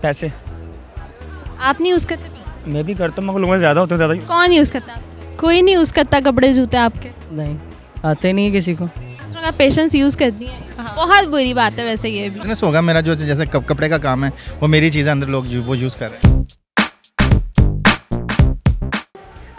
पैसे। आप नहीं यूज़ करते? मैं भी करता हूँ मगर लोगों से ज़्यादा होते हैं ज़्यादा। कौन यूज़ करता है? कोई नहीं यूज़ करता कपड़े जूते आपके? नहीं, आते नहीं किसी को। दूसरों का पेशेंस यूज़ करती हैं, बहुत बुरी बात है वैसे ये भी। बिजनेस होगा मेरा, जो जैसे कपड़े का काम है वो मेरी चीज़ें अंदर लोग वो यूज़ कर रहे हैं।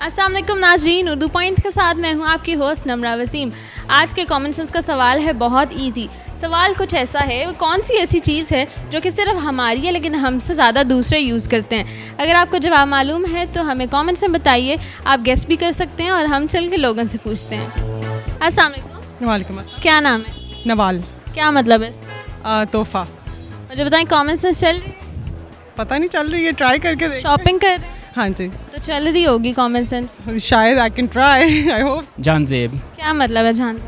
अस्सलाम वालेकुम नाज़रीन, उर्दू पॉइंट के साथ मैं हूँ आपकी होस्ट नम्रा वसीम। आज के कॉमन सेंस का सवाल है बहुत इजी। सवाल कुछ ऐसा है, वो कौन सी ऐसी चीज़ है जो कि सिर्फ हमारी है लेकिन हमसे ज़्यादा दूसरे यूज़ करते हैं। अगर आपको जवाब मालूम है तो हमें कमेंट्स में बताइए। आप गेस भी कर सकते हैं और हम चल के लोगों से पूछते हैं। अस्सलाम वालेकुम। वालेकुम अस्सलाम। क्या नाम है? नवाल। क्या मतलब है? तोहफा। मुझे बताएं, कॉमन सेंस चल रही है? पता नहीं चल रही है, ट्राई करके देख। शॉपिंग कर रहे हैं हाँ जी, तो चल रही होगी कॉमन सेंस। शायद I can try, I hope. Janzeb. क्या मतलब है जान?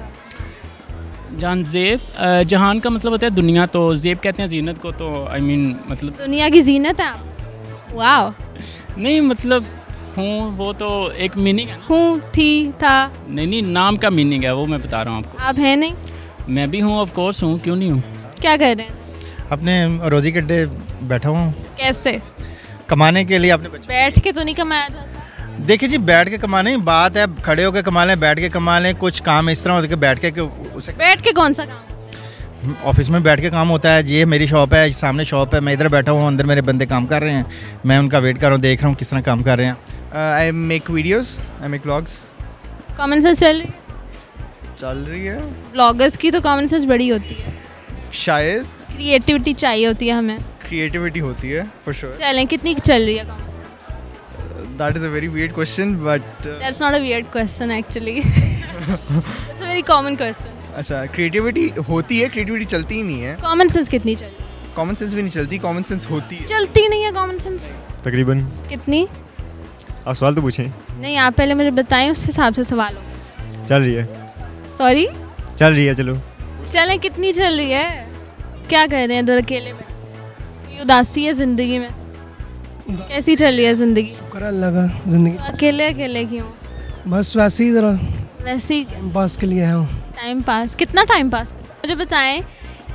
जानजेब जहान का मतलब होता है दुनिया, तो जेब कहते हैं जीनत को, तो आई मीन मतलब दुनिया की जीनत है आप? वाह। नहीं मतलब हूँ, वो तो एक मीनिंग है। हूँ, थी, था। नहीं, नाम का मीनिंग है वो मैं बता रहा हूँ आपको। आप हैं नहीं? मैं भी हूँ, ऑफ कोर्स हूँ, क्यों नहीं हूँ। क्या कर रहे हैं? अपने रोजी कट्टे बैठा हूँ कैसे? कमाने के लिए। अपने बच्चे बैठ के तो नहीं कमाया जाता। देखिए जी, बैठ के कमाने की बात है, खड़े होकर कमा लें, बैठ के कमा लें। कुछ काम इस तरह होता है कि बैठ के उसे बैठ के कौन सा काम? ऑफिस में बैठ के काम होता है। ये मेरी शॉप है, सामने शॉप है, मैं इधर बैठा हूँ, अंदर मेरे बंदे काम कर रहे हैं, मैं उनका वेट कर रहा हूँ, देख रहा हूँ किस तरह काम कर रहे हैं। I make videos, I make vlogs. Common sense चल रही है? चल रही है ब्लॉगर्स की तो कॉमन सेंस बड़ी होती है, शायद। क्रिएटिविटी चाहिए होती है हमें। क्रिएटिविटी होती है फॉर श्योर। चलें, कितनी चल रही है? That is a very weird question but that's not a weird question actually, it's a very common question. अच्छा, क्रिएटिविटी होती है, क्रिएटिविटी चलती ही नहीं है। कॉमन सेंस कितनी चल रही है? कॉमन सेंस भी नहीं चलती, कॉमन सेंस होती है। चलती नहीं है कॉमन सेंस? तकरीबन। कितनी? आप सवाल तो पूछें। नहीं, आप पहले मुझे बताएं, उस हिसाब से सवाल होगा। चल रही है। सॉरी? चल रही है, चलो। चलें, कितनी चल रही है? क्या कह रहे हैं इधर अकेले में? ये उदासी है ज़िंदगी में? कैसी चल रही है ज़िंदगी? शुक्र अल्लाह का, ज़िंदगी अकेले अकेले क्यों? बस वैसे ही ज़रा वैसे ही पास के लिए हूँ। Time pass? कितना टाइम पास? मुझे बताएं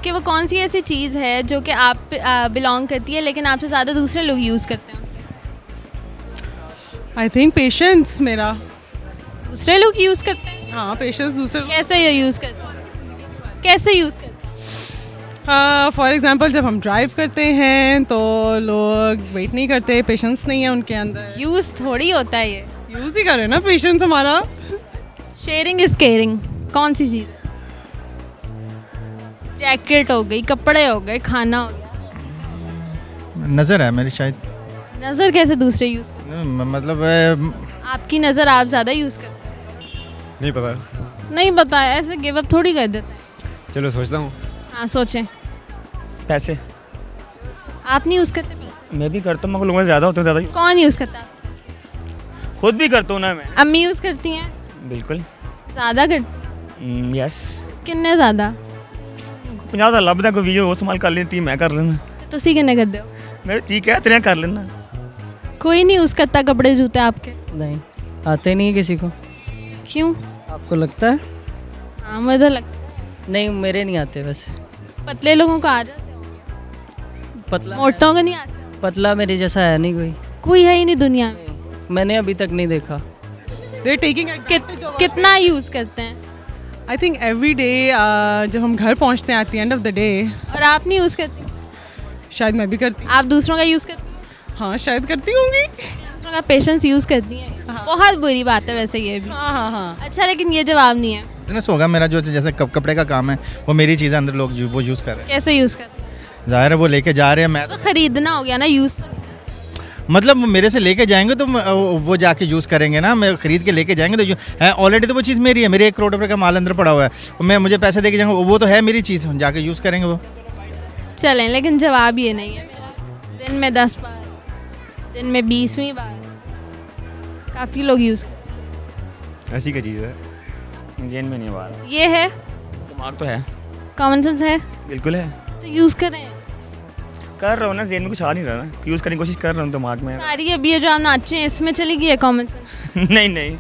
कि वो कौन सी ऐसी चीज़ है जो कि आप बिलोंग करती है लेकिन आपसे ज़्यादा दूसरे लोग यूज़ करते हैं? आई थिंक पेशेंस मेरा। दूसरे लोग यूज़ करते हैं? हाँ, पेशेंस दूसरे लोग। कैसे ये यूज़ करते हैं? कैसे यूज़ करते हैं? फॉर एग्जांपल जब हम ड्राइव करते हैं तो लोग वेट नहीं करते, पेशेंस नहीं है उनके अंदर। यूज़ थोड़ी होता है ये, यूज़ ही कर रहे हैं ना पेशेंस हमारा। शेयरिंग इज़ केयरिंग कौन सी चीज़ है? जैकेट हो गई, कपड़े हो गए, खाना हो गया। नज़र है मेरी शायद। नज़र कैसे दूसरे यूज़ करते मतलब हैं? आपकी नज़र आप ज़्यादा यूज़ करते हैं? नहीं पता। नहीं पता, ऐसे गिव अप थोड़ी कर देते हैं। चलो सोचता हूँ। हाँ, सोचें। पैसे। आप नहीं यूज़ करते? मैं भी करता हूँ मगर लोगों से ज़्यादा होते हैं ज़्यादा। कौन यूज़ करता है? खुद भी करता हूँ ना मैं। अम्मी यूज़ करती हैं? बिल्कुल। ज़्यादा करती? यस। किन्ने ज़्यादा? 50 ਲੱਭ ਦਾ ਕੋਈ ਵੀਡੀਓ ਉਹ ਇਸਤੇਮਾਲ ਕਰ ਲੈਂਦੀ मैं कर लेना। ਤੁਸੀਂ ਕਿੰਨੇ ਕਰਦੇ ਹੋ? मैं ठीक है तेरे कर लेना। कोई नहीं यूज़ करता कपड़े जूते आपके? नहीं, आते नहीं किसी को। क्यों? आपको लगता है? हाँ, मुझे लगता है। नहीं, मेरे नहीं आते वैसे। पतले लोगों को आ जाते हो, पतला मोटों को नहीं आते? पतला मेरे जैसा है नहीं कोई। कोई है ही नहीं दुनिया में। मैंने अभी तक नहीं देखा। They're taking कितना यूज़ करते हैं? आई थिंक एवरी डे जब हम घर पहुँचते हैं at the end of the day. और आप नहीं यूज़ करती? शायद मैं भी करती। आप दूसरों का यूज़ करती हैं? हाँ, शायद करती होंगी। दूसरों का पेशेंस यूज़ करती हैं? हाँ। बहुत बुरी बात है वैसे ये भी। हाँ हाँ हाँ। अच्छा, लेकिन ये जवाब नहीं है। बिजनेस होगा मेरा, जो जैसे कपड़े का काम है वो मेरी चीज़ें अंदर लोग वो यूज़ कर रहे हैं। कैसे यूज़ करते हैं? ज़ाहिर है वो लेके जा रहे हैं, मैं तो खरीदना हो गया ना, यूज़ तो नहीं। मतलब मेरे से लेके जाएंगे तो वो जाके यूज़ करेंगे ना। मैं खरीद के लेके जाएंगे तो ऑलरेडी तो वो चीज़ मेरी है, मेरे 1 करोड़ रुपए का माल अंदर पड़ा हुआ है, मैं मुझे पैसे दे के जाएंगे, वो तो है मेरी चीज़, जाके यूज़ करेंगे वो। चलें, लेकिन जवाब ये नहीं है मेरा। दिन में 10 बार, दिन में 20वीं बार काफ़ी लोग यूज़ करते ऐसी क्या चीज़ है? जेन में नहीं आ रहा। हैं। ये है, दिमाग तो है। कॉमन सेंस है बिल्कुल है। तो यूज़ करें। कर रहा हूँ ना, जेन में कुछ आ नहीं रहा ना, यूज़ करने की कोशिश कर रहा हूँ दिमाग में। सारी अभी ये जो आप नाचे हैं इसमें चली गई है कॉमन सेंस? नहीं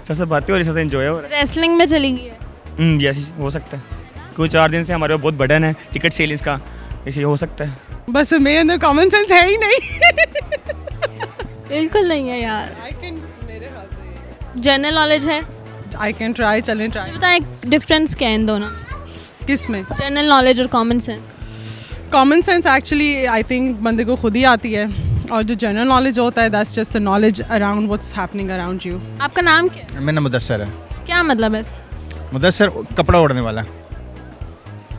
सबसे बातें हो रही, सबसे एंजॉय हो रहा रेसलिंग में चली गई है? है। यस, हो सकता है। कुछ 4 दिन से हमारे बहुत बर्डन है टिकट सेलिंग्स का, इसे हो सकता है। बस मेरे अंदर कॉमन सेंस है ही नहीं। बिल्कुल नहीं है यार। जनरल नॉलेज है। आई कैन ट्राई, चलें ट्राई। बताएं डिफरेंस क्या है इन दोनों? किस में? जनरल नॉलेज और common sense. Common sense actually I think बंदे को खुद ही आती है, और जो जनरल नॉलेज होता है that's just the knowledge around what's happening around you. आपका नाम क्या है? मेरा नाम मुदस्सर है। क्या मतलब है? मुदस्सर कपड़ा ओढ़ने वाला।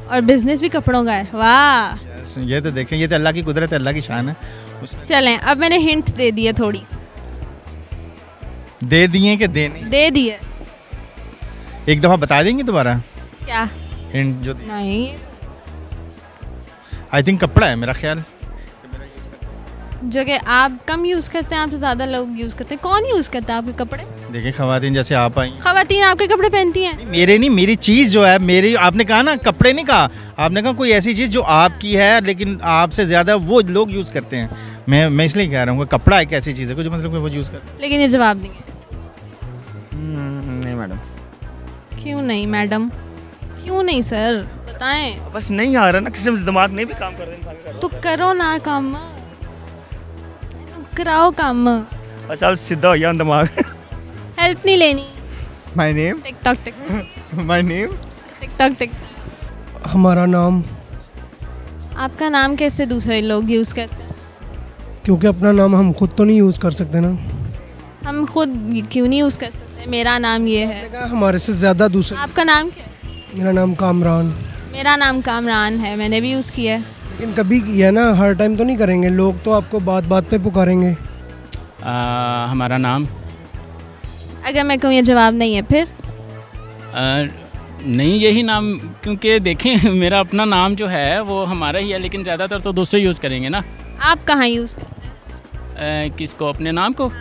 और बिजनेस भी कपड़ों का है, वाह। ये तो देखें, ये तो अल्लाह की कुदरत है, अल्लाह की शान है। चलें, अब मैंने हिंट दे दी है थोड़ी। दे दिए कि देने? दे दी है। एक दफ़ा बता देंगे दोबारा क्या? हिंट जो नहीं, आई थिंक कपड़ा है मेरा ख्याल। जो कि आप कम यूज़ करते हैं, आपसे ज़्यादा लोग यूज़ करते हैं। कौन यूज़ करता है आपके कपड़े? देखिए खवातीन जैसे आप आई, खवातीन आपके कपड़े पहनती हैं? मेरे नहीं, मेरी चीज़ जो है मेरी, आपने कहा ना कपड़े नहीं कहा, आपने कहा कोई ऐसी चीज़ जो आपकी है लेकिन आपसे ज़्यादा वो लोग यूज़ करते हैं। मैं इसलिए कह रहा हूँ कि कपड़ा एक ऐसी चीज़ है जो मतलब वो यूज़ करते हैं। लेकिन ये जवाब नहीं है। नहीं मैडम। क्यों नहीं मैडम? क्यों नहीं सर, बताएं। बस नहीं आ रहा ना, किसी में दिमाग नहीं भी काम कर रहे इंसान का। तो करो ना काम, कराओ काम। अच्छा सीधा हो गया दिमाग। हेल्प नहीं लेनी। My name, tick tock tick my name, tick tock tick. हमारा नाम, आपका नाम कैसे दूसरे लोग यूज़ करते हैं? क्योंकि अपना नाम हम खुद तो नहीं यूज़ कर सकते ना। हम खुद क्यों नहीं यूज़ कर सकते? मेरा नाम ये है। हमारे से ज़्यादा दूसरे। आपका नाम क्या है? मेरा नाम कामरान। मेरा नाम कामरान है, मैंने भी यूज़ किया है। लेकिन कभी किया ना, हर टाइम तो नहीं करेंगे, लोग तो आपको बात बात पे पुकारेंगे। हमारा नाम, अगर मैं कहूँ ये जवाब नहीं है फिर? नहीं यही नाम, क्योंकि देखें मेरा अपना नाम जो है वो हमारा ही है, लेकिन ज़्यादातर तो दूसरे यूज़ करेंगे ना। आप कहाँ यूज़ करते हैं? किसको? अपने नाम को?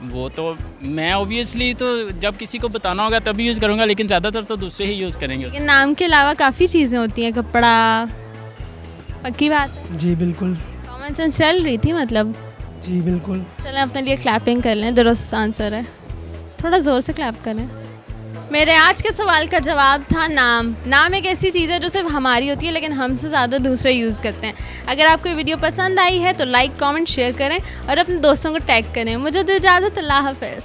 वो तो मैं ऑब्वियसली तो जब किसी को बताना होगा तभी यूज़ करूँगा, लेकिन ज़्यादातर तो दूसरे ही यूज़ करेंगे। लेकिन नाम के अलावा काफ़ी चीज़ें होती हैं, कपड़ा। पक्की बात है? जी बिल्कुल। कॉमन सेंस चल रही थी मतलब। जी बिल्कुल। चलें अपने लिए क्लैपिंग कर लें, दुरुस्त आंसर है। थोड़ा ज़ोर से क्लैप करें। मेरे आज के सवाल का जवाब था नाम। नाम एक ऐसी चीज़ है जो सिर्फ हमारी होती है, लेकिन हमसे ज़्यादा दूसरे यूज़ करते हैं। अगर आपको ये वीडियो पसंद आई है तो लाइक, कमेंट, शेयर करें और अपने दोस्तों को टैग करें। मुझे दो इजाज़त, अल्लाह हाफ़िज़।